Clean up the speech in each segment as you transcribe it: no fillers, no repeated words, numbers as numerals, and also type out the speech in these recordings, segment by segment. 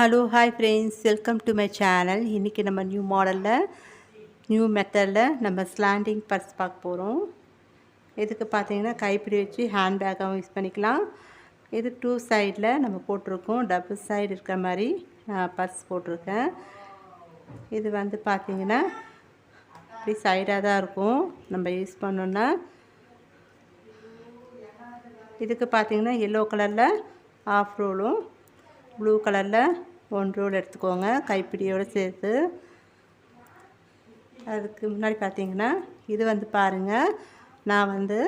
Hello hi friends, welcome to my channel. இன்றைக்கி நம்ம new மெத்தடில் நம்ம ஸ்லாண்டிங் பர்ஸ் பார்க்க போகிறோம். இதுக்கு பார்த்தீங்கன்னா கைப்பிடி வச்சு ஹேண்ட் பேக்காகவும் யூஸ் பண்ணிக்கலாம். இது 2 சைடில் நம்ம போட்டிருக்கோம். டபுள் சைடு இருக்கிற மாதிரி பர்ஸ் போட்டிருக்கேன். இது வந்து பார்த்திங்கன்னா இப்படி சைடாக தான் இருக்கும் நம்ம யூஸ் பண்ணோன்னா. இதுக்கு பார்த்திங்கன்னா எல்லோ கலரில் ஆஃப் ரோலும் ப்ளூ கலரில் 1 ரோல் எடுத்துக்கோங்க கைப்பிடியோடு சேர்த்து. அதுக்கு முன்னாடி பார்த்தீங்கன்னா இது வந்து பாருங்கள், நான் வந்து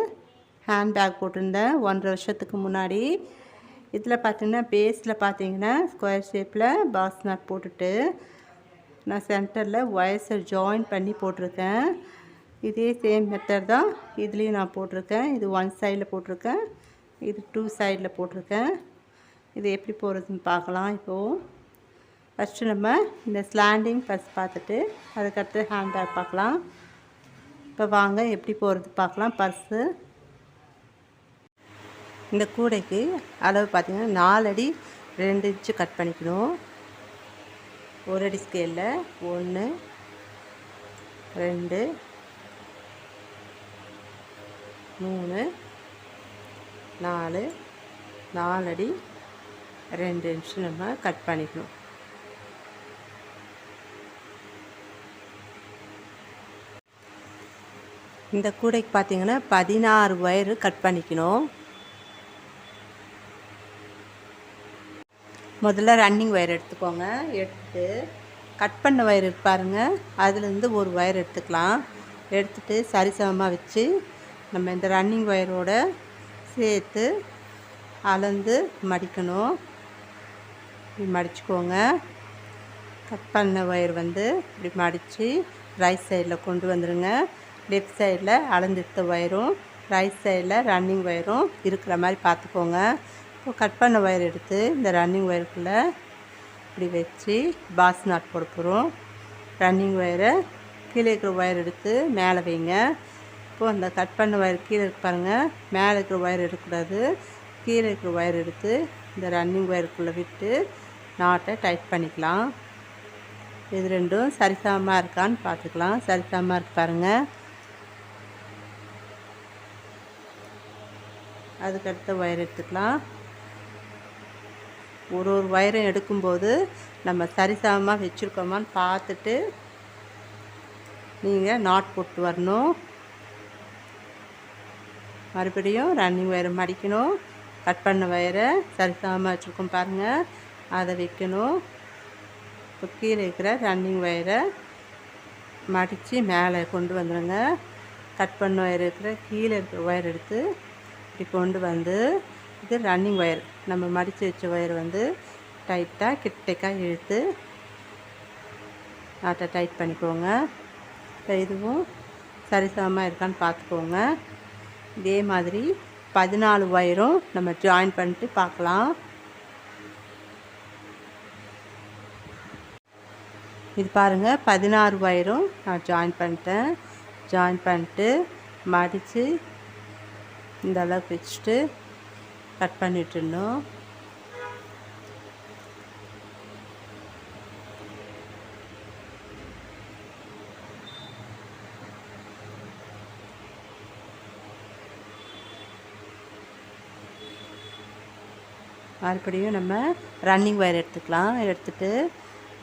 ஹேண்ட் பேக் போட்டிருந்தேன் 1.5 வருஷத்துக்கு முன்னாடி. இதில் பார்த்திங்கன்னா பேஸில் பார்த்தீங்கன்னா ஸ்கொயர் ஷேப்பில் பாக்ஸ் நாட் போட்டுட்டு நான் சென்டரில் ஒயர்ஸை ஜாயின் பண்ணி போட்டிருக்கேன். இதே சேம் மெத்தட் தான் இதுலேயும் நான் போட்டிருக்கேன். இது 1 சைடில் போட்டிருக்கேன், இது 2 சைடில் போட்டிருக்கேன். இது எப்படி போகிறதுன்னு பார்க்கலாம். இப்போது ஃபஸ்ட்டு நம்ம இந்த ஸ்லாண்டிங் பர்ஸ் பார்த்துட்டு அதுக்கடுத்து ஹேண்ட் பேக் பார்க்கலாம். இப்போ வாங்க எப்படி போகிறது பார்க்கலாம். பர்ஸு இந்த கூடைக்கு அளவு பார்த்திங்கன்னா 4 அடி 2 இன்ச்சு கட் பண்ணிக்கணும். 1 அடி ஸ்கேலில் 1 2 3 4 4 அடி 2 இன்ச்சு நம்ம கட் பண்ணிக்கணும். இந்த கூடைக்கு பார்த்தீங்கன்னா 16 ஒயரு கட் பண்ணிக்கணும். முதல்ல ரன்னிங் ஒயர் எடுத்துக்கோங்க. எடுத்துட்டு கட் பண்ண ஒயர் பாருங்கள், அதுலேருந்து ஒரு ஒயர் எடுத்துக்கலாம். எடுத்துகிட்டு சரிசமமாக வச்சு நம்ம இந்த ரன்னிங் ஒயரோட சேர்த்து அளந்து மடிக்கணும். மடிச்சுக்கோங்க. கட் பண்ண ஒயர் வந்து இப்படி மடித்து ரைட் சைடில் கொண்டு வந்துடுங்க. லெஃப்ட் சைடில் அளந்தெடுத்த ஒயரும் ரைட் சைடில் ரன்னிங் ஒயரும் இருக்கிற மாதிரி பார்த்துக்கோங்க. இப்போ கட் பண்ண ஒயர் எடுத்து இந்த ரன்னிங் ஒயருக்குள்ளே இப்படி வச்சு பாக்ஸ் நாட் போட போகிறோம். ரன்னிங் ஒயரை கீழே இருக்கிற ஒயர் எடுத்து மேலே வைங்க. இப்போது அந்த கட் பண்ண ஒயர் கீழே இருக்கு பாருங்கள், மேலே இருக்கிற ஒயர் எடுக்கக்கூடாது. கீழே இருக்கிற ஒயர் எடுத்து இந்த ரன்னிங் ஒயருக்குள்ளே விட்டு நாட்டை டைட் பண்ணிக்கலாம். இது ரெண்டும் சரிசமமாக இருக்கான்னு பார்த்துக்கலாம். சரிசமமாக இருக்கு பாருங்கள். அதுக்கடுத்த ஒயர் எடுத்துக்கலாம். ஒரு ஒயரும் எடுக்கும்போது நம்ம சரிசமமாக வச்சுருக்கோமான்னு பார்த்துட்டு நீங்கள் நாட் போட்டு வரணும். மறுபடியும் ரன்னிங் ஒயரை மடிக்கணும். கட் பண்ண ஒயரை சரிசமமாக வச்சுருக்கோம் பாருங்கள், அதை வைக்கணும். இப்போ கீழே இருக்கிற ரன்னிங் ஒயரை மடித்து மேலே கொண்டு வந்துடுங்க. கட் பண்ண ஒயர் இருக்கிற கீழே இருக்கிற ஒயர் எடுத்து இப்படி கொண்டு வந்து இது ரன்னிங் ஒயர் நம்ம மடித்து வச்ச ஒயர் வந்து டைட்டாக கிட்டக்காக இழுத்து நாட்டை டைட் பண்ணிக்கோங்க. இப்போ இதுவும் சரிசமமாக இருக்கான்னு பார்த்துக்கோங்க. இதே மாதிரி 14 ஒயரும் நம்ம ஜாயின் பண்ணிட்டு பார்க்கலாம். இது பாருங்கள், 16 ஒயரும் நான் ஜாயின் பண்ணிட்டேன். ஜாயின் பண்ணிட்டு மடித்து இந்த அளவுக்கு வச்சுட்டு கட் பண்ணிட்டுருந்தோம். மறுபடியும் நம்ம ரன்னிங் ஒயர் எடுத்துக்கலாம். எடுத்துகிட்டு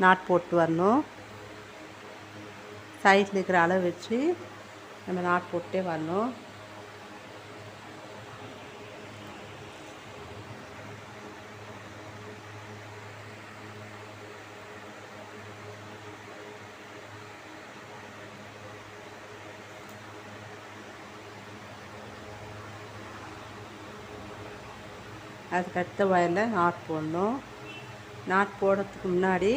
நாட் போட்டு வரணும். சைடில் இருக்கிற அளவு வச்சு நம்ம நாட் போட்டே வரணும். அதுக்கடுத்த ஒயரில் நாட் போடணும். நாட் போடுறதுக்கு முன்னாடி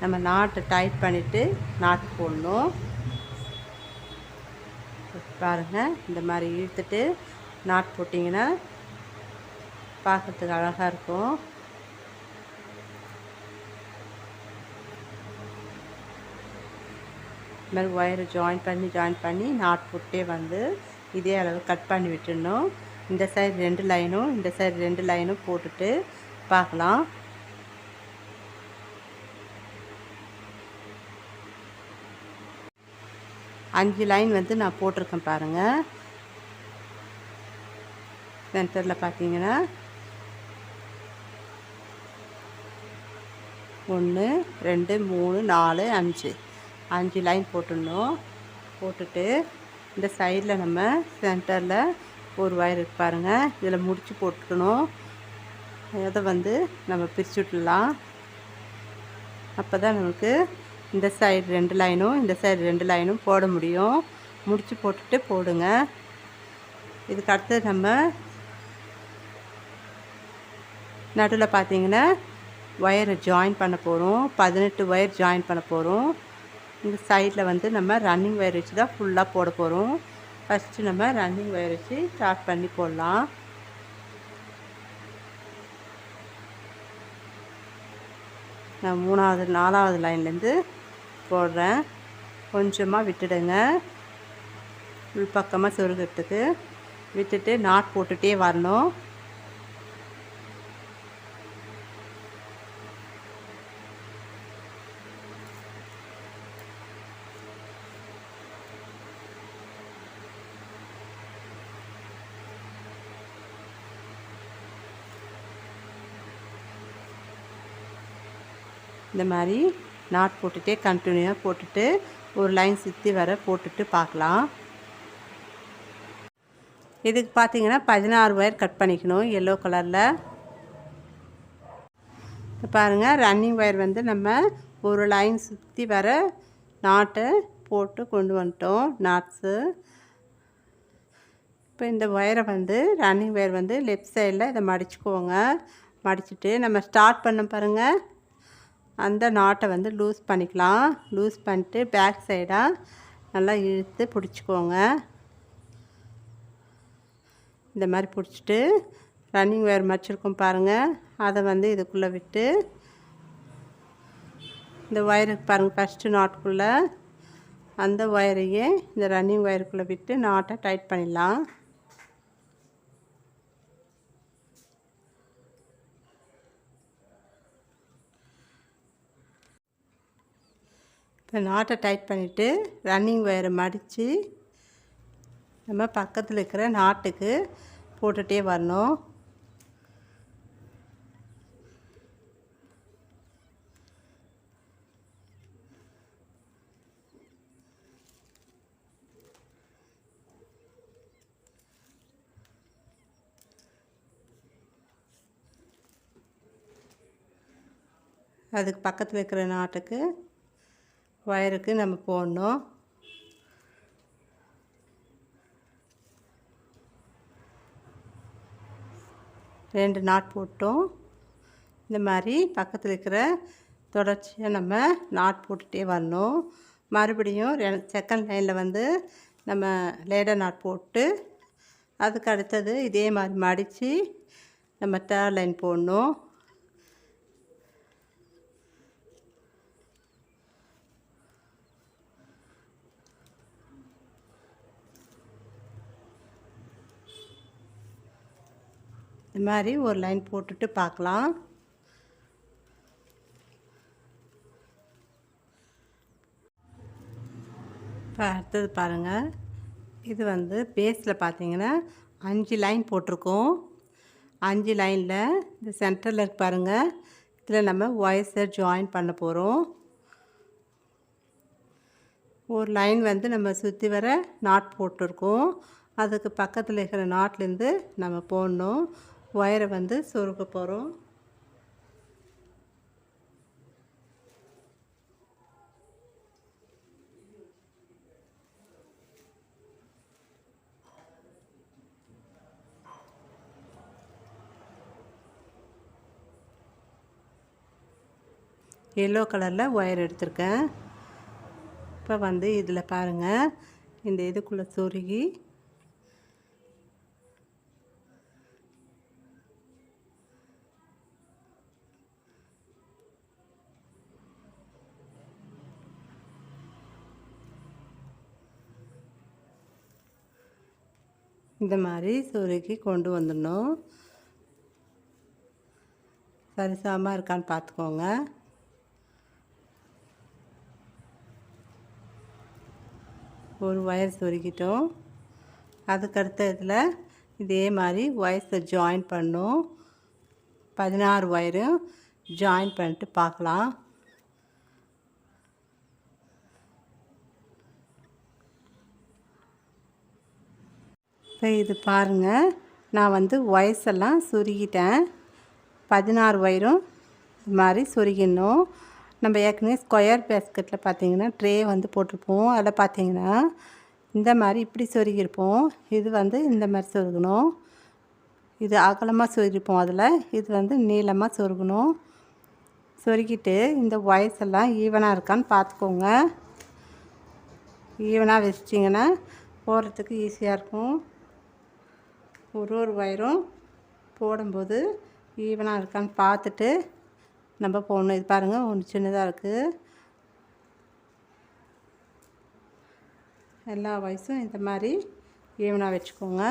நம்ம நாட்டை டைட் பண்ணிவிட்டு நாட் போடணும். பாருங்கள், இந்த மாதிரி இழுத்துட்டு நாட் போட்டிங்கன்னா பார்க்குறதுக்கு அழகாக இருக்கும். இது மாதிரி ஒயரை ஜாயின் பண்ணி நாட் போட்டே வந்து இதே அளவு கட் பண்ணி விட்டுடணும். இந்த சைடு 2 லைனும் இந்த சைடு 2 லைனும் போட்டுட்டு பார்க்கலாம். 5 லைன் வந்து நான் போட்டிருக்கேன் பாருங்கள். சென்டரில் பார்த்தீங்கன்னா 1 2 3 4 5 லைன் போட்டுடணும். போட்டுட்டு இந்த சைடில் நம்ம சென்டரில் ஒரு ஒயர் இருக்கு பாருங்கள். இதில் முடிச்சு போட்டுக்கணும். அதை வந்து நம்ம பிரித்து விட்டுடலாம். அப்போ தான் நமக்கு இந்த சைடு 2 லைனும் இந்த சைடு 2 லைனும் போட முடியும். முடிச்சு போட்டுட்டு போடுங்க. இதுக்கு அடுத்து நம்ம நடுவில் பார்த்தீங்கன்னா ஒயரை ஜாயின் பண்ண போகிறோம். 18 ஒயர் ஜாயின் பண்ண போகிறோம். இந்த சைடில் வந்து நம்ம ரன்னிங் ஒயர் வச்சு தான் ஃபுல்லாக போட போகிறோம். ஃபஸ்ட்டு நம்ம ரன்னிங் ஒயர் வச்சு ஸ்டார்ட் பண்ணி போடலாம். நான் 4வது லைன்லேருந்து போடுறேன். கொஞ்சமாக விட்டுடுங்க. உள் பக்கமாக சொருகிறதுக்கு விட்டுட்டு நாட் போட்டுகிட்டே வரணும். இந்த மாதிரி நாட் போட்டுகிட்டே கண்டினியூவாக போட்டுட்டு ஒரு லைன் சுற்றி வர போட்டுட்டு பார்க்கலாம். இதுக்கு பார்த்தீங்கன்னா 16 ஒயர் கட் பண்ணிக்கணும் எல்லோ கலரில். பாருங்கள், ரன்னிங் ஒயர் வந்து நம்ம ஒரு லைன் சுற்றி வர நாட்டை போட்டு கொண்டு வந்துட்டோம் நாட்ஸு. இப்போ இந்த ஒயரை வந்து ரன்னிங் ஒயர் வந்து லெஃப்ட் சைடில் இதை மடிச்சுக்கோங்க. மடிச்சுட்டு நம்ம ஸ்டார்ட் பண்ண பாருங்கள், அந்த நாட்டை வந்து லூஸ் பண்ணிக்கலாம். லூஸ் பண்ணிட்டு பேக் சைடாக நல்லா இழுத்து பிடிச்சிக்கோங்க. இந்த மாதிரி பிடிச்சிட்டு ரன்னிங் ஒயர் மடிச்சிருக்கோம் பாருங்கள், அதை வந்து இதுக்குள்ளே விட்டு இந்த ஒயருக்கு பாருங்கள் ஃபஸ்ட்டு நாட்டுக்குள்ளே அந்த ஒயரையே இந்த ரன்னிங் ஒயருக்குள்ளே விட்டு நாட்டை டைட் பண்ணிடலாம். இப்போ நாட்டை டைட் பண்ணிவிட்டு ரன்னிங் ஒயரை மடித்து நம்ம பக்கத்தில் இருக்கிற நாட்டுக்கு போட்டுகிட்டே வரணும். அதுக்கு பக்கத்தில் இருக்கிற நாட்டுக்கு ஒயருக்கு நம்ம போடணும். ரெண்டு நாட் போட்டோம். இந்த மாதிரி பக்கத்தில் இருக்கிற தொடர்ச்சியாக நம்ம நாட் போட்டுகிட்டே வரணும். மறுபடியும் செகண்ட் லைனில் வந்து நம்ம லேடர் நாட் போட்டு அதுக்கு அடுத்தது இதே மாதிரி மடித்து நம்ம தேர்ட் லைன் போடணும். இந்த மாதிரி ஒரு லைன் போட்டுட்டு பார்க்கலாம். இப்போ அடுத்தது பாருங்கள், இது வந்து பேஸில் பார்த்தீங்கன்னா 5 லைன் போட்டிருக்கோம். 5 லைனில் இந்த சென்டரில் இருக்கு பாருங்கள், இதில் நம்ம ஒயர்ஸை ஜாயின் பண்ண போகிறோம். ஒரு லைன் வந்து நம்ம சுற்றி வர நாட் போட்டிருக்கோம். அதுக்கு பக்கத்தில் இருக்கிற நாட்லேருந்து நம்ம போடணும். ஒயரை வந்து சொருக போகிறோம். எல்லோ கலரில் ஒயர் எடுத்திருக்கேன். இப்போ வந்து இதில் பாருங்கள், இந்த இதுக்குள்ளே சொருகி இந்த மாதிரி சொருகி கொண்டு வந்துடணும். சரிசமமாக இருக்கான்னு பார்த்துக்கோங்க. ஒரு ஒயர் சொருகிட்டோம். அதுக்கடுத்த இதில் இதே மாதிரி ஒயர்ஸை ஜாயின் பண்ணணும். 16 ஒயரும் ஜாயின் பண்ணிட்டு பார்க்கலாம். இப்போ இது பாருங்கள், நான் வந்து ஒயர்ஸ் எல்லாம் சொருகிட்டேன். 16 ஒயரும் இது மாதிரி சொருகிடணும். நம்ம ஏற்கனவே ஸ்கொயர் பேஸ்கெட்டில் பார்த்திங்கன்னா ட்ரே வந்து போட்டிருப்போம். அதில் பார்த்திங்கன்னா இந்த மாதிரி இப்படி சொருகியிருப்போம். இது வந்து இந்த மாதிரி சொருகணும். இது அகலமாக சொருகிருப்போம். அதில் இது வந்து நீளமாக சொருகணும். சொருகிட்டு இந்த ஒயர்ஸ் எல்லாம் ஈவனாக இருக்கான்னு பார்த்துக்கோங்க. ஈவனாக வச்சிட்டிங்கன்னா போடுறதுக்கு ஈஸியாக இருக்கும். ஒரு ஒயரும் போடும்போது ஈவனாக இருக்கான்னு பார்த்துட்டு நம்ம போடணும். இது பாருங்கள், ஒன்று சின்னதாக இருக்குது. எல்லா வயசும் இந்த மாதிரி ஈவனாக வச்சுக்கோங்க.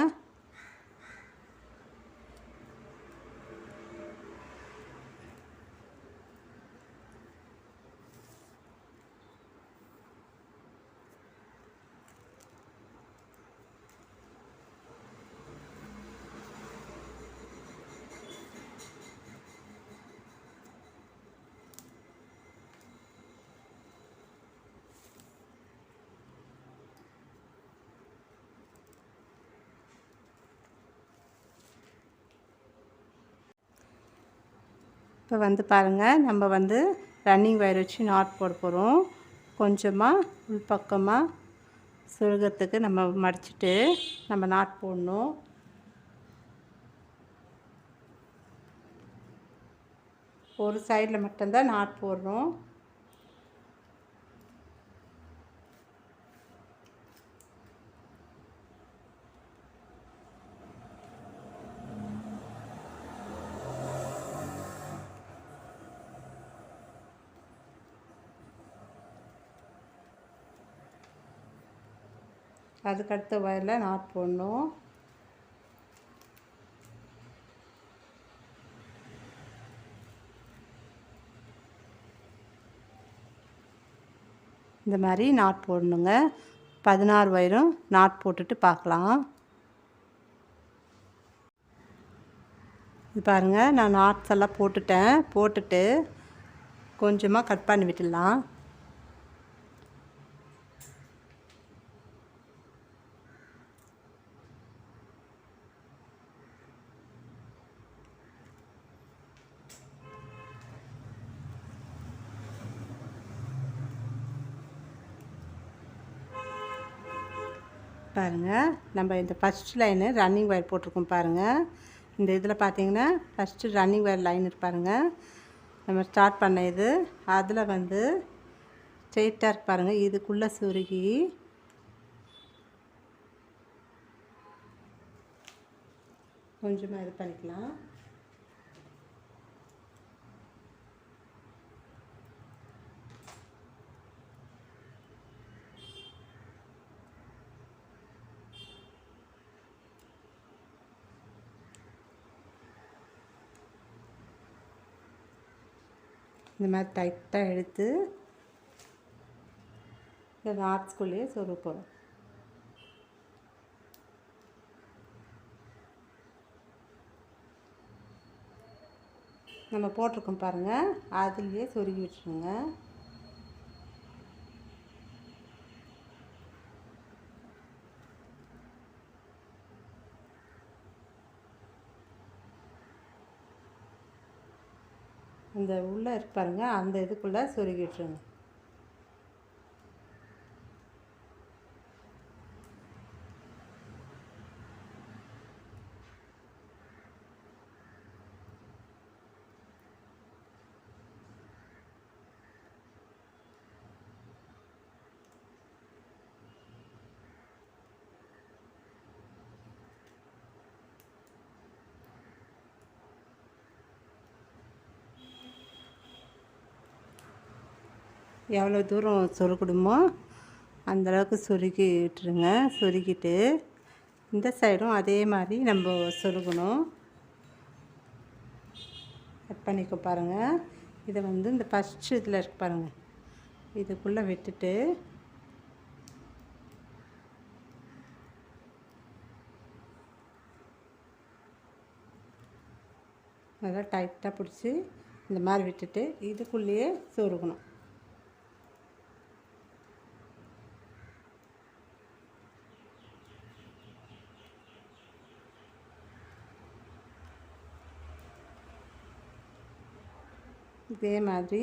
இப்போ வந்து பாருங்கள், நம்ம வந்து ரன்னிங் ஒயர் வச்சு நாட் போட போகிறோம். கொஞ்சமாக உள்பக்கமாக சொருகிறதுக்கு நம்ம மடிச்சுட்டு நம்ம நாட் போடணும். ஒரு சைடில் மட்டும்தான் நாட் போடுறோம். அதுக்கடுத்த ஒயரில் நாட் போடணும். இந்த மாதிரி நாட் போடணுங்க. 16 ஒயரும் நாட் போட்டுட்டு பார்க்கலாம். இது பாருங்கள், நான் நாட்ஸ் எல்லாம் போட்டுட்டு கொஞ்சமாக கட் பண்ணி விட்டுடலாம். பாருங்கள், நம்ம இந்த ஃபஸ்ட் லைனு ரன்னிங் ஒயர் போட்டிருக்கோம் பாருங்கள். இந்த இதில் பார்த்தீங்கன்னா ஃபஸ்ட்டு ரன்னிங் ஒயர் லைன் இருப்பாருங்க. நம்ம ஸ்டார்ட் பண்ண இது அதில் வந்து ஸ்ட்ரெயிட்டாக இருக்கு பாருங்கள். இதுக்குள்ளே சுருகி கொஞ்சமாக இது பண்ணிக்கலாம். இந்த மாதிரி டைட்டாக எடுத்து இந்த நாட்ஸ்குள்ளேயே சொருக போகிறோம். நம்ம போட்டிருக்கோம் பாருங்கள், அதுலேயே சொருகி விட்டுருங்க. அந்த உள்ளே இருக்கு பாருங்கள், அந்த இதுக்குள்ளே சொருகி விட்டுருங்க. எவ்வளோ தூரம் சொருகணுமோ அந்தளவுக்கு சொருகி விட்டுருங்க. சொருகிட்டு இந்த சைடும் அதே மாதிரி நம்ம சொருகணும். கட் பண்ணிக்க பாருங்கள். இதை வந்து இந்த ஃபஸ்ட்டு இதில் இருக்கு பாருங்கள், இதுக்குள்ளே விட்டுட்டு நல்லா டைட்டாக பிடிச்சி இந்த மாதிரி விட்டுட்டு இதுக்குள்ளேயே சொருகணும். இதே மாதிரி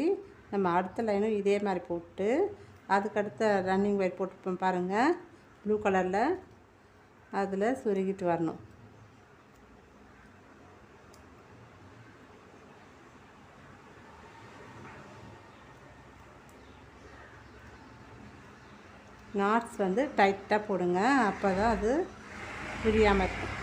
நம்ம அடுத்த லைனும் இதே மாதிரி போட்டு அதுக்கடுத்த ரன்னிங் ஒயர் போட்டுப்போம் பாருங்கள், ப்ளூ கலரில் அதில் சொருகிட்டு வரணும். நாட்ஸ் வந்து டைட்டாக போடுங்க, அப்போ தான் அது பிரியாமல் இருக்கும்.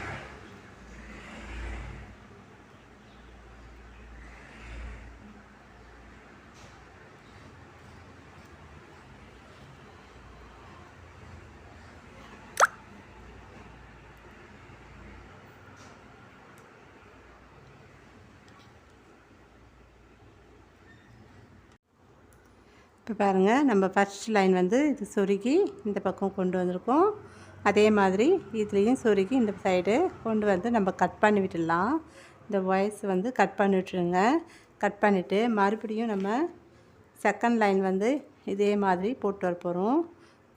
இப்போ பாருங்கள், நம்ம ஃபஸ்ட் லைன் வந்து இது சொருகி இந்த பக்கம் கொண்டு வந்திருக்கோம். அதே மாதிரி இதுலேயும் சொருகி இந்த சைடு கொண்டு வந்து நம்ம கட் பண்ணி விட்டுடலாம். இந்த வாய்ஸ் வந்து கட் பண்ணி விட்டுருங்க. கட் பண்ணிவிட்டு மறுபடியும் நம்ம செகண்ட் லைன் வந்து இதே மாதிரி போட்டு வர போகிறோம்.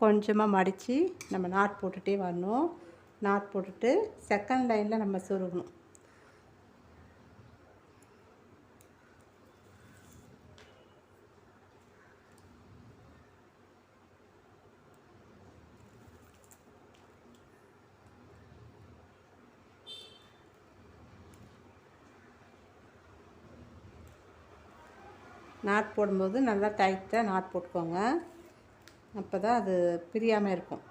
கொஞ்சமாக மடித்து நம்ம நாட் போட்டுகிட்டே வரணும். நாட் போட்டுட்டு செகண்ட் லைனில் நம்ம சொருகணும். நாட் போடும்போது நல்லா டைட்டாக நாட் போட்டுக்கோங்க, அப்போ தான் அது பிரியாமல் இருக்கும்.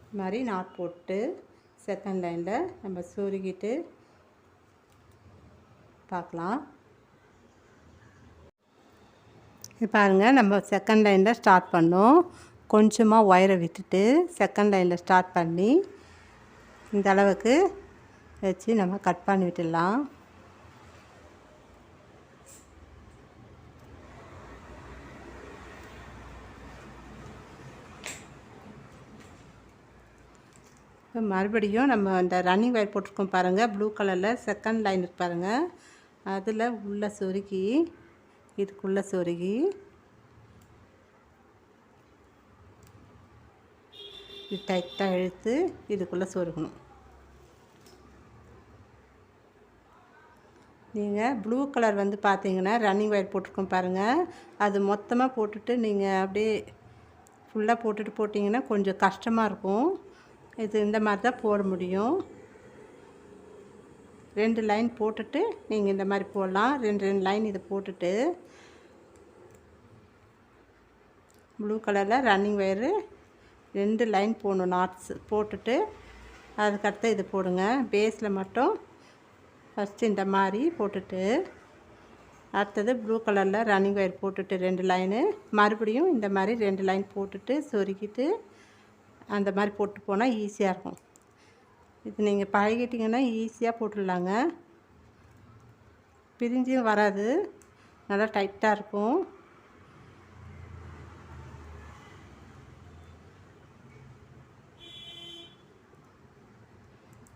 இது மாதிரி நாட் போட்டு செகண்ட் லைனில் நம்ம சொருகிட்டு பார்க்கலாம். இது பாருங்கள், நம்ம செகண்ட் லைனில் ஸ்டார்ட் பண்ணோம். கொஞ்சமாக ஒயரை விட்டுட்டு செகண்ட் லைனில் ஸ்டார்ட் பண்ணி இந்த அளவுக்கு வச்சு நம்ம கட் பண்ணி விட்டுடலாம். இப்போ மறுபடியும் நம்ம இந்த ரன்னிங் ஒயர் போட்டிருக்கோம் பாருங்கள், ப்ளூ கலரில் செகண்ட் லைன் இருக்கு பாருங்கள், அதில் உள்ளே சொருகி இதுக்குள்ளே சொருகி இது டைட்டாக இழுத்து இதுக்குள்ளே சொருகணும். நீங்கள் ப்ளூ கலர் வந்து பார்த்தீங்கன்னா ரன்னிங் ஒயர் போட்டிருக்கோம் பாருங்கள், அது மொத்தமாக போட்டுட்டு நீங்கள் அப்படியே ஃபுல்லாக போட்டுட்டு போட்டிங்கன்னா கொஞ்சம் கஷ்டமாக இருக்கும். இது இந்த மாதிரி தான் போட முடியும். 2 லைன் போட்டுட்டு நீங்கள் இந்த மாதிரி போடலாம். 2 லைன் இதை போட்டுட்டு ப்ளூ கலரில் ரன்னிங் ஒயரு 2 லைன் போடணும். நாட்ஸ் போட்டுட்டு அதுக்கடுத்து இது போடுங்க. பேஸில் மட்டும் ஃபஸ்ட்டு இந்த மாதிரி போட்டுட்டு அடுத்தது ப்ளூ கலரில் ரன்னிங் ஒயர் போட்டுட்டு 2 லைனு மறுபடியும் இந்த மாதிரி 2 லைன் போட்டுட்டு சொருகிட்டு அந்த மாதிரி போட்டு போனால் ஈஸியாக இருக்கும். இது நீங்கள் பழகிட்டிங்கன்னா ஈஸியாக போட்டுடலாங்க, பிரிஞ்சும் வராது, நல்லா டைட்டாக இருக்கும்.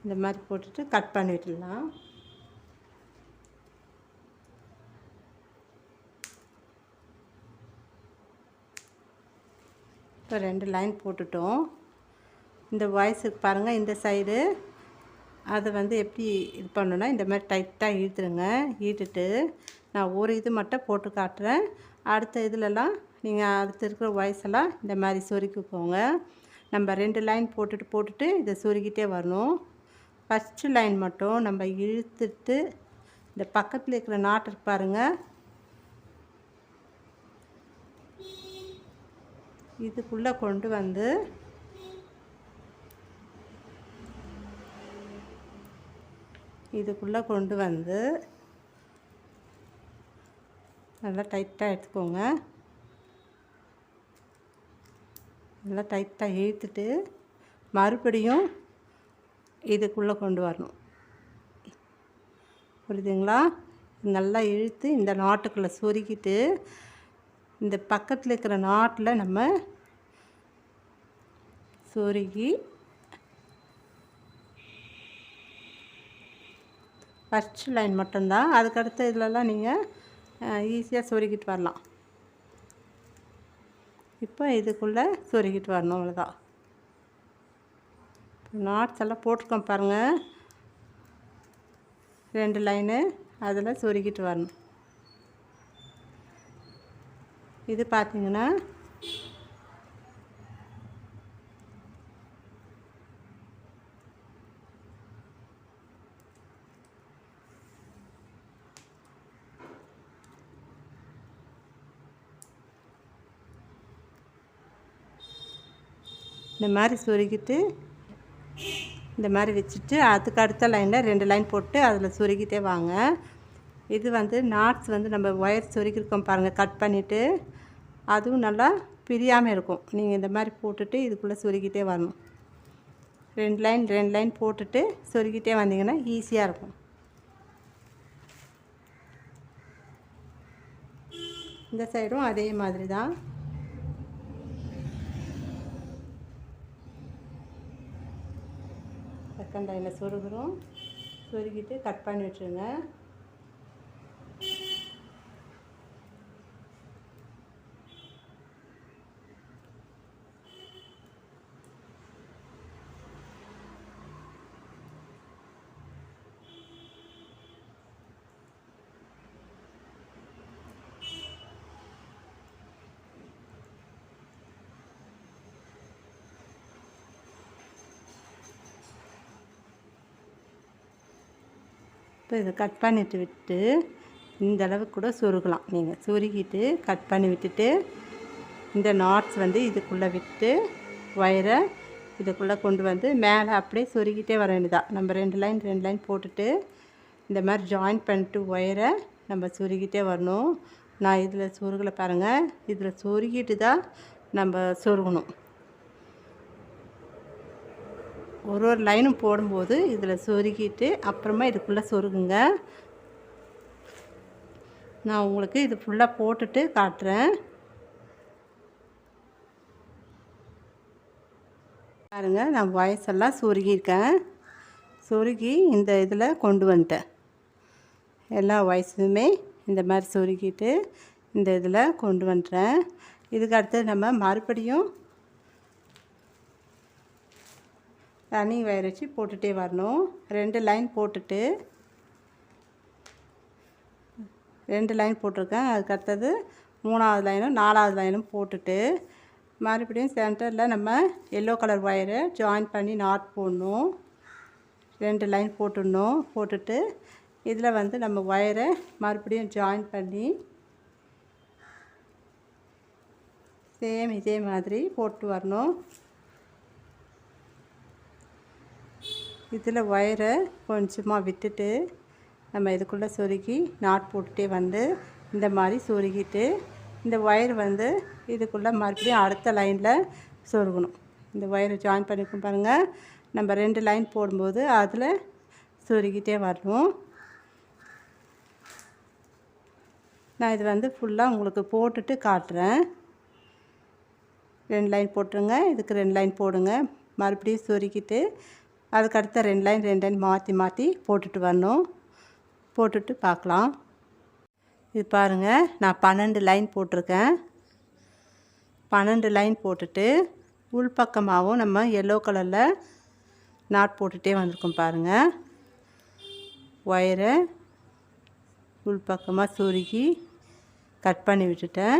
இந்த மாதிரி போட்டுட்டு கட் பண்ணி விட்டுடலாம். இப்போ 2 லைன் போட்டுட்டோம். இந்த வாய்ஸுக்கு பாருங்கள், இந்த சைடு அதை வந்து எப்படி இது பண்ணணுன்னா இந்த மாதிரி டைட்டாக இழுத்துருங்க. இழுத்துட்டு நான் ஒரு இது மட்டும் போட்டு காட்டுறேன். அடுத்த இதிலலாம் நீங்கள் அடுத்து இருக்கிற வாய்ஸ் எல்லாம் இந்த மாதிரி சொருக்கிக்கோங்க. நம்ம 2 லைன் போட்டுட்டு இதை சொருகிட்டே வரணும். ஃபஸ்ட்டு லைன் மட்டும் நம்ம இழுத்துட்டு இந்த பக்கத்தில் இருக்கிற நாட் இருக்கு பாருங்கள், இதுக்குள்ளே கொண்டு வந்து நல்லா டைட்டாக எடுத்துக்கோங்க. நல்லா டைட்டாக இழுத்துட்டு மறுபடியும் இதுக்குள்ளே கொண்டு வரணும். புரியுதுங்களா? நல்லா இழுத்து இந்த நாட்டுக்குள்ளே சொருகிட்டு இந்த பக்கத்தில் இருக்கிற நாட்டில் நம்ம சொருகி ஃபர்ஸ்ட் லைன் மட்டும்தான். அதுக்கடுத்த இதிலலாம் நீங்கள் ஈஸியாக சொருகிட்டு வரலாம். இப்போ இதுக்குள்ளே சொருகிட்டு வரணும், அவ்வளோதான். நாட்ஸ் எல்லாம் போட்டிருக்கோம் பாருங்கள், 2 லைனு அதில் சொருகிட்டு வரணும். இது பார்த்திங்கன்னா இந்த மாதிரி சொருகிட்டு இந்த மாதிரி வச்சுட்டு அதுக்கு அடுத்த லைனில் 2 லைன் போட்டு அதில் சொருகிட்டே வாங்க. இது வந்து நாட்ஸ் வந்து நம்ம ஒயர் சொருகிருக்கோம் பாருங்கள், கட் பண்ணிவிட்டு அதுவும் நல்லா பிரியாமல் இருக்கும். நீங்கள் இந்த மாதிரி போட்டுட்டு இதுக்குள்ளே சொருகிட்டே வரணும். 2 லைன் போட்டுட்டு சொருகிட்டே வந்தீங்கன்னா ஈஸியாக இருக்கும். இந்த சைடும் அதே மாதிரி தான். செகண்ட் லைனில் சொருகிறோம், சொருகிட்டு கட் பண்ணி விட்டுருங்க. இப்போ இதை கட் பண்ணிட்டு விட்டு இந்த அளவுக்கு கூட சொருகலாம். நீங்கள் சொருகிட்டு கட் பண்ணி விட்டுட்டு இந்த நாட்ஸ் வந்து இதுக்குள்ளே விட்டு ஒயரை இதுக்குள்ளே கொண்டு வந்து மேலே அப்படியே சொருகிட்டே வர வேண்டியதான். நம்ம 2 லைன் போட்டுட்டு இந்த மாதிரி ஜாயின் பண்ணிட்டு ஒயரை நம்ம சொருகிட்டே வரணும். நான் இதில் சொருகலை பாருங்கள், இதில் சொருகிட்டு தான் நம்ம சொருகணும். ஒரு லைனும் போடும்போது இதில் சொருகிட்டு அப்புறமா இதுக்குள்ளே சொருகுங்க. நான் உங்களுக்கு இது ஃபுல்லாக போட்டுட்டு காட்டுறேன் பாருங்கள். நான் வாய்ஸ் எல்லாம் சொருகியிருக்கேன், சொருகி இந்த இதில் கொண்டு வந்துட்டேன். எல்லா வாய்ஸுமே இந்த மாதிரி சொருகிட்டு இந்த இதில் கொண்டு வந்துட்டேன். இதுக்கு அடுத்து நம்ம மறுபடியும் ரன்னிங் வயர் வச்சு போட்டுகிட்டே வரணும். 2 லைன் போட்டுட்டு 2 லைன் போட்டிருக்கேன். அதுக்கு அடுத்தது 3ஆவது லைனும் 4ஆவது லைனும் போட்டுட்டு மறுபடியும் சென்டரில் நம்ம எல்லோ கலர் ஒயரை ஜாயின் பண்ணி நாட் போடணும். 2 லைன் போட்டுடணும். போட்டுட்டு இதில் வந்து நம்ம ஒயரை மறுபடியும் ஜாயின் பண்ணி சேம் இதே மாதிரி போட்டு வரணும். இதில் ஒயரை கொஞ்சமாக விட்டுட்டு நம்ம இதுக்குள்ளே சொருகி நாட் போட்டுகிட்டே வந்து இந்த மாதிரி சொருகிட்டு இந்த ஒயர் வந்து இதுக்குள்ளே மறுபடியும் அடுத்த லைனில் சொருகணும். இந்த ஒயரை ஜாயின் பண்ணியிருக்கோம் பாருங்கள், நம்ம 2 லைன் போடும்போது அதில் சொருகிட்டே வரணும். நான் இது வந்து ஃபுல்லாக உங்களுக்கு போட்டுட்டு காட்டுறேன். 2 லைன் போட்டுருங்க, இதுக்கு 2 லைன் போடுங்க, மறுபடியும் சொருகிட்டு அதுக்கு அடுத்த 2 லைன் மாற்றி போட்டுட்டு வரணும். போட்டுட்டு பார்க்கலாம். இது பாருங்கள், நான் 12 லைன் போட்டிருக்கேன். 12 லைன் போட்டுட்டு உள்பக்கமாகவும் நம்ம எல்லோ கலரில் நாட் போட்டுகிட்டே வந்திருக்கோம் பாருங்கள். ஒயரை உள்பக்கமாக சொருகி கட் பண்ணி விட்டுட்டேன்.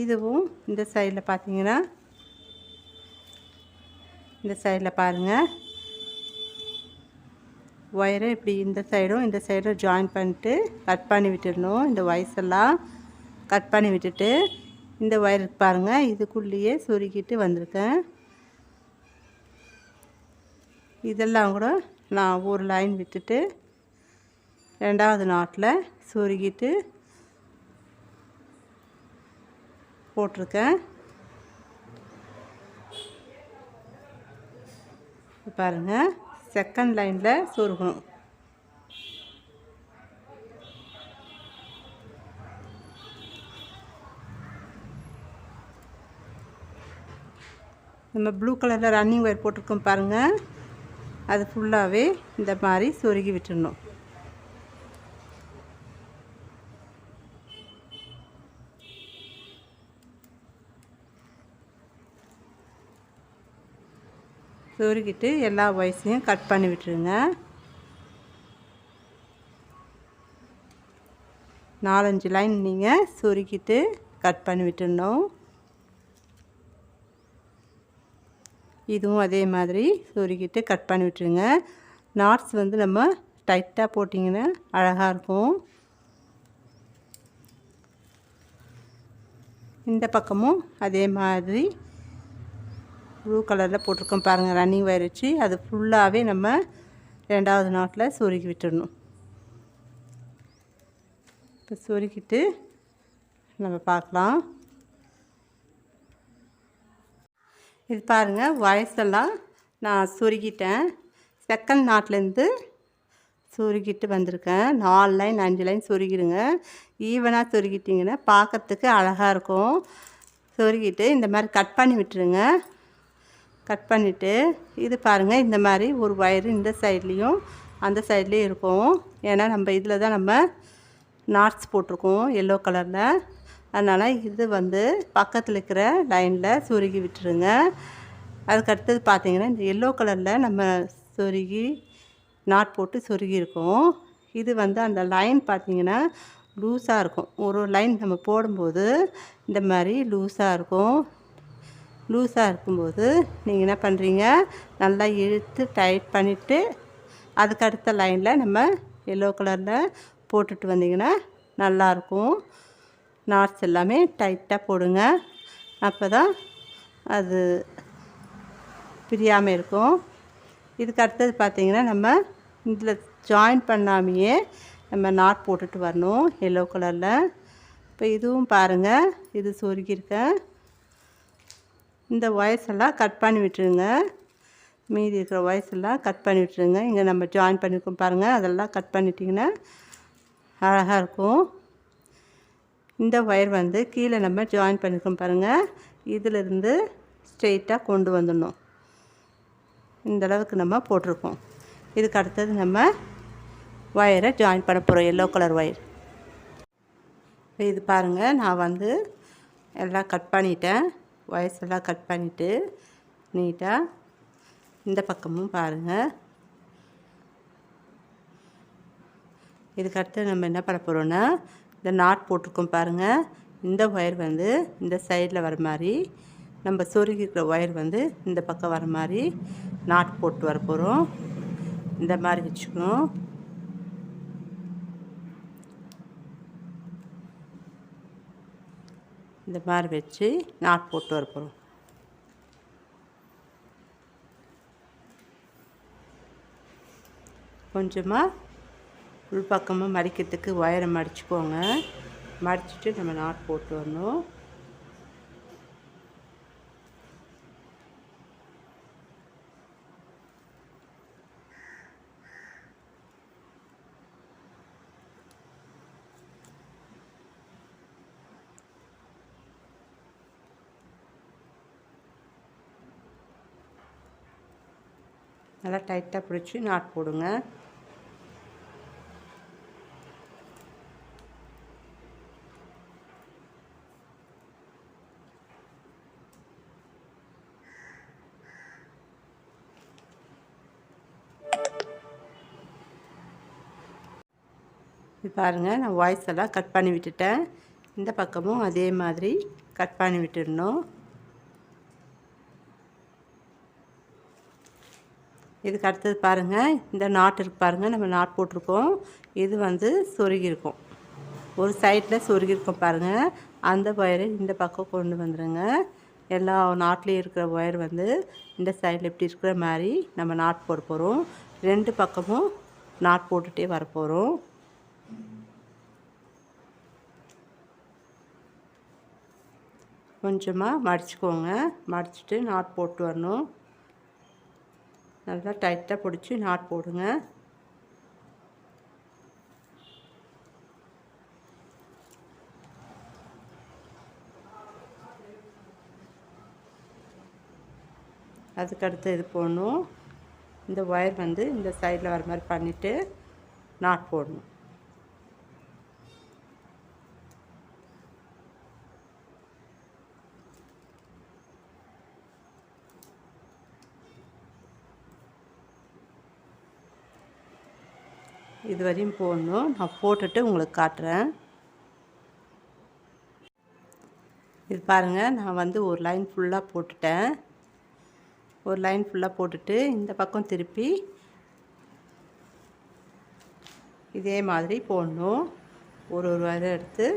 இதுவும் இந்த சைடில் பார்த்தீங்கன்னா இந்த சைடில் பாருங்கள், ஒயரை இப்படி இந்த சைடும் ஜாயின் பண்ணிட்டு கட் பண்ணி விட்டுடணும். இந்த வயசெல்லாம் கட் பண்ணி விட்டுட்டு இந்த ஒயருக்கு பாருங்கள், இதுக்குள்ளேயே சொருகிட்டு வந்திருக்கேன். இதெல்லாம் கூட நான் ஒரு லைன் விட்டுட்டு 2ஆவது நாட்டில் சொருகிட்டு போட்டிருக்கேன். பாருங்கள், செகண்ட் லைனில் சொருகணும். நம்ம ப்ளூ கலரில் ரன்னிங் ஒயர் போட்டிருக்கோம் பாருங்கள், அது ஃபுல்லாகவே இந்த மாதிரி சொருகி விட்டுடணும். சொருகிட்டு எல்லா ஒயர்ஸையும் கட் பண்ணி விட்டுருங்க. 4-5 லைன் நீங்கள் சொருகிட்டு கட் பண்ணி விட்டுடணும். இதுவும் அதே மாதிரி சொருகிட்டு கட் பண்ணி விட்டுருங்க. நாட்ஸ் வந்து நம்ம டைட்டாக போட்டிங்கன்னா அழகாக இருக்கும். இந்த பக்கமும் அதே மாதிரி ப்ளூ கலரில் போட்டிருக்கோம் பாருங்கள், ரன்னிங் ஒயர் வச்சு அது ஃபுல்லாகவே நம்ம 2வது நாட்டில் சொருகி விட்டுடணும். இப்போ சொருகிட்டு நம்ம பார்க்கலாம். இது பாருங்கள், வயசெல்லாம் நான் சொருகிட்டேன். செகண்ட் நாட்லேருந்து சொருகிட்டு வந்திருக்கேன். 4 லைன் 5 லைன் சொருகிடுங்க. ஈவனாக சொருகிட்டிங்கன்னா பார்க்கறதுக்கு அழகாக இருக்கும். சொருகிட்டு இந்த மாதிரி கட் பண்ணி விட்டுருங்க. கட் பண்ணிவிட்டு இது பாருங்கள், இந்த மாதிரி ஒரு ஒயரு இந்த சைட்லேயும் அந்த சைட்லேயும் இருக்கும். ஏன்னா நம்ம இதில் தான் நம்ம நாட்ஸ் போட்டிருக்கோம் எல்லோ கலரில். அதனால் இது வந்து பக்கத்தில் இருக்கிற லைனில் சொருகி விட்டுருங்க. அதுக்கடுத்தது பார்த்திங்கன்னா இந்த எல்லோ கலரில் நம்ம சொருகி நாட் போட்டு சொருகி இருக்கோம். இது வந்து அந்த லைன் பார்த்திங்கன்னா லூஸாக இருக்கும். ஒரு லைன் நம்ம போடும்போது இந்த மாதிரி லூஸாக இருக்கும். லூஸாக இருக்கும்போது நீங்கள் என்ன பண்ணுறீங்க, நல்லா இழுத்து டைட் பண்ணிவிட்டு அதுக்கு அடுத்த லைனில் நம்ம எல்லோ கலரில் போட்டுட்டு வந்தீங்கன்னா நல்லாயிருக்கும். நாட்ஸ் எல்லாமே டைட்டாக போடுங்க, அப்போ தான் அது பிரியாமல் இருக்கும். இதுக்கு அடுத்தது பார்த்திங்கன்னா நம்ம இதில் ஜாயின் பண்ணாமையே நம்ம நாட் போட்டுட்டு வரணும் எல்லோ கலரில். இப்போ இதுவும் பாருங்கள், இது சொருகியிருக்கேன். இந்த ஒயர்ஸ் எல்லாம் கட் பண்ணி விட்டுருங்க. மீதி இருக்கிற ஒயர்ஸ் எல்லாம் கட் பண்ணி விட்டுருங்க. இங்கே நம்ம ஜாயின் பண்ணியிருக்கோம் பாருங்கள், அதெல்லாம் கட் பண்ணிட்டிங்கன்னா அழகாக இருக்கும். இந்த ஒயர் வந்து கீழே நம்ம ஜாயின் பண்ணியிருக்கோம் பாருங்கள், இதிலிருந்து ஸ்ட்ரெயிட்டாக கொண்டு வந்துடணும். இந்தளவுக்கு நம்ம போட்டிருக்கோம். இதுக்கு அடுத்தது நம்ம ஒயரை ஜாயின் பண்ண போகிறோம், எல்லோ கலர் ஒயர். இது பாருங்கள், நான் வந்து எல்லாம் கட் பண்ணிட்டேன். ஒயர்ஸ் எல்லாம் கட் பண்ணிவிட்டு நீட்டாக இந்த பக்கமும் பாருங்கள். இதுக்கடுத்து நம்ம என்ன பண்ண போகிறோன்னா, இந்த நாட் போட்டிருக்கோம் பாருங்கள், இந்த ஒயர் வந்து இந்த சைடில் வர மாதிரி, நம்ம சொருகிக்கிற ஒயர் வந்து இந்த பக்கம் வர மாதிரி நாட் போட்டு வர போகிறோம். இந்த மாதிரி வச்சுக்கணும். இந்த மாதிரி வச்சு நாட் போட்டு வர போகிறோம். கொஞ்சமாக உள் பக்கமாக மடிக்கிறதுக்கு ஒயரை மடிச்சுக்கோங்க. மடிச்சுட்டு நம்ம நாட் போட்டு வரணும். நல்லா டைட்டாக பிடிச்சி நாட் போடுங்க. இது பாருங்கள், நான் வாய்ஸ் எல்லாம் கட் பண்ணி விட்டுட்டேன். இந்த பக்கமும் அதே மாதிரி கட் பண்ணி விட்டுடணும். இதுக்கு அடுத்தது பாருங்கள், இந்த நாட் இருக்கு பாருங்கள், நம்ம நாட் போட்டிருக்கோம். இது வந்து சொருகியிருக்கோம், ஒரு சைடில் சொருகியிருக்கோம் பாருங்கள். அந்த ஒயரை இந்த பக்கம் கொண்டு வந்துடுங்க. எல்லா நாட்லேயும் இருக்கிற ஒயர் வந்து இந்த சைடில் இப்படி இருக்கிற மாதிரி நம்ம நாட் போட போகிறோம். 2 பக்கமும் நாட் போட்டுகிட்டே வரப்போகிறோம். கொஞ்சமாக மடிச்சுக்கோங்க. மடிச்சுட்டு நாட் போட்டு வரணும். நல்லா டைட்டாக பிடிச்சி நாட் போடுங்க. அதுக்கடுத்து இது போடணும். இந்த ஒயர் வந்து இந்த சைடில் வர மாதிரி பண்ணிவிட்டு நாட் போடணும். இது வரையும் போடணும். நான் போட்டுட்டு உங்களுக்கு காட்டுறேன். இது பாருங்கள், நான் வந்து ஒரு லைன் ஃபுல்லாக போட்டுட்டேன். ஒரு லைன் ஃபுல்லாக போட்டுட்டு இந்த பக்கம் திருப்பி இதே மாதிரி போடணும். ஒரு வரை எடுத்து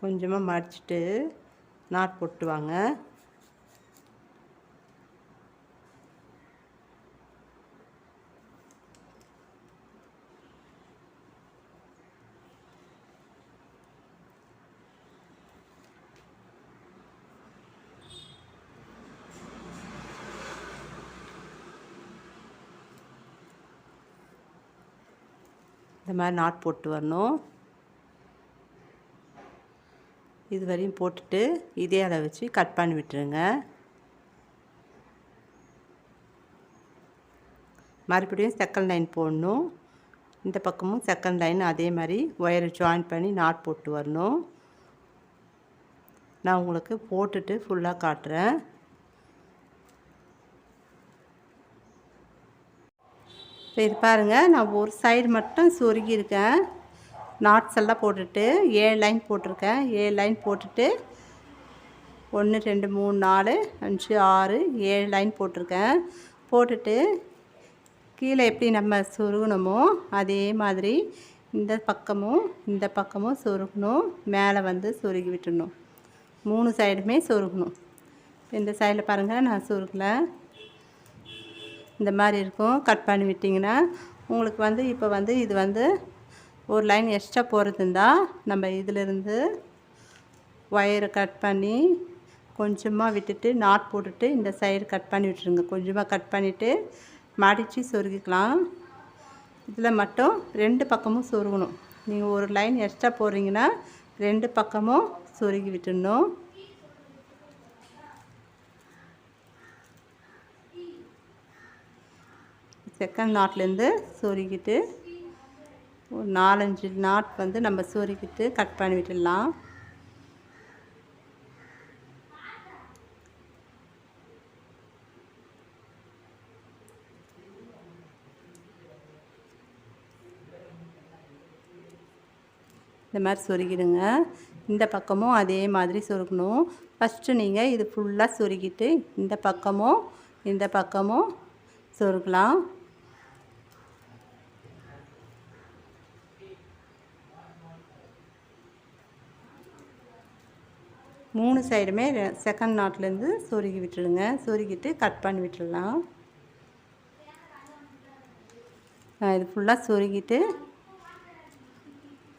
கொஞ்சமாக மடிச்சிட்டு நாட் போட்டு வாங்க. இந்த மாதிரி நாட் போட்டு வரணும். இது வரையும் போட்டுட்டு இதே அளவு வச்சு கட் பண்ணி விட்டுருங்க. மறுபடியும் செகண்ட் லைன் போடணும். இந்த பக்கமும் செகண்ட் லைன் அதே மாதிரி ஒயரை ஜாயின் பண்ணி நாட் போட்டு வரணும். நான் உங்களுக்கு போட்டுட்டு ஃபுல்லாக காட்டுறேன். இப்போ இது பாருங்கள், நான் ஒரு சைடு மட்டும் சொருகி இருக்கேன். நாட்ஸ் எல்லாம் போட்டுட்டு 7 லைன் போட்டிருக்கேன். 7 லைன் போட்டுட்டு 1 2 3 4 5 6 7 லைன் போட்டிருக்கேன். போட்டுட்டு கீழே எப்படி நம்ம சொருகணுமோ அதே மாதிரி இந்த பக்கமும் சொருகணும். மேலே வந்து சொருகி விட்டுடணும். 3 சைடுமே சொருகணும். இந்த சைடில் பாருங்கள், நான் சொருகலை. இந்த மாதிரி இருக்கும். கட் பண்ணி விட்டிங்கன்னா உங்களுக்கு வந்து இப்போ வந்து இது வந்து ஒரு லைன் எக்ஸ்ட்ரா போகிறது இருந்தால் நம்ம இதிலிருந்து ஒயரை கட் பண்ணி கொஞ்சமாக விட்டுட்டு நாட் போட்டுட்டு இந்த சைடு கட் பண்ணி விட்டுருங்க. கொஞ்சமாக கட் பண்ணிவிட்டு மடித்து சொருகிக்கலாம். இதில் மட்டும் 2 பக்கமும் சொருகணும். நீங்கள் ஒரு லைன் எக்ஸ்ட்ரா போடுறீங்கன்னா 2 பக்கமும் சொருகி விட்டுடணும். செகண்ட் நாட்லேருந்து சொருகிட்டு ஒரு 4-5 நாட் வந்து நம்ம சொருகிட்டு கட் பண்ணி விட்டுடலாம். இந்த மாதிரி சொருகிடுங்க. இந்த பக்கமும் அதே மாதிரி சொருகணும். ஃபஸ்ட்டு நீங்கள் இது ஃபுல்லாக சொருகிட்டு இந்த பக்கமும் சொருகலாம். மூணு சைடுமே செகண்ட் நாட்லேருந்து சொருகி விட்டுடுங்க. சொருகிட்டு கட் பண்ணி விட்டுடலாம். நான் இது ஃபுல்லாக சொருகிட்டு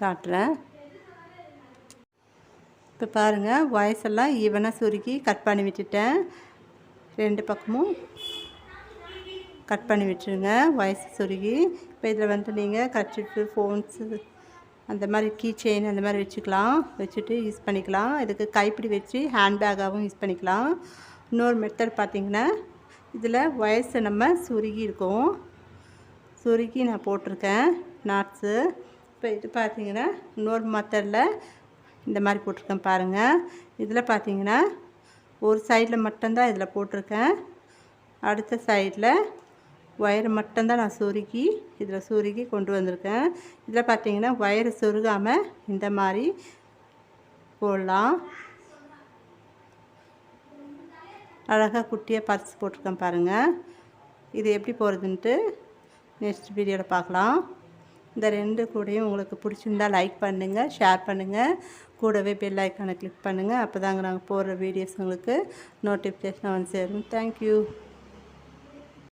காட்டுறேன். இப்போ பாருங்கள், வயசெல்லாம் ஈவனாக சொருகி கட் பண்ணி விட்டுட்டேன். 2 பக்கமும் கட் பண்ணி விட்டுருங்க வயசு சொருகி. இப்போ இதில் வந்து நீங்கள் கர்ச்சீஃபு, ஃபோன்ஸு, அந்த மாதிரி கீ செயின் அந்த மாதிரி வச்சுட்டு யூஸ் பண்ணிக்கலாம். இதுக்கு கைப்பிடி வச்சு ஹேண்ட்பேக்காகவும் யூஸ் பண்ணிக்கலாம். இன்னொரு மெத்தட் பார்த்திங்கன்னா, இதில் வயசை நம்ம சுருக்கி நான் போட்டிருக்கேன் நாட்ஸு. இப்போ இது பார்த்திங்கன்னா இன்னொரு மெத்தடில் இந்த மாதிரி போட்டிருக்கேன் பாருங்கள். இதில் பார்த்திங்கன்னா ஒரு சைடில் மட்டும்தான் இதில் போட்டிருக்கேன். அடுத்த சைடில் ஒயரை மட்டும்தான் நான் சுருக்கி கொண்டு வந்திருக்கேன். இதில் பார்த்திங்கன்னா ஒயரை சொருகாமல் இந்த மாதிரி போடலாம். அழகாக குட்டியாக பர்ஸ் போட்டிருக்கேன் பாருங்கள். இது எப்படி போகிறதுன்ட்டு நெக்ஸ்ட் வீடியோவில் பார்க்கலாம். இந்த 2 கூடையும் உங்களுக்கு பிடிச்சிருந்தால் லைக் பண்ணுங்கள், ஷேர் பண்ணுங்கள். கூடவே பெல் ஐக்கானை கிளிக் பண்ணுங்கள். அப்போ தாங்க நாங்கள் போடுற வீடியோஸ் உங்களுக்கு நோட்டிஃபிகேஷன் வந்து சேரும். தேங்க்யூ.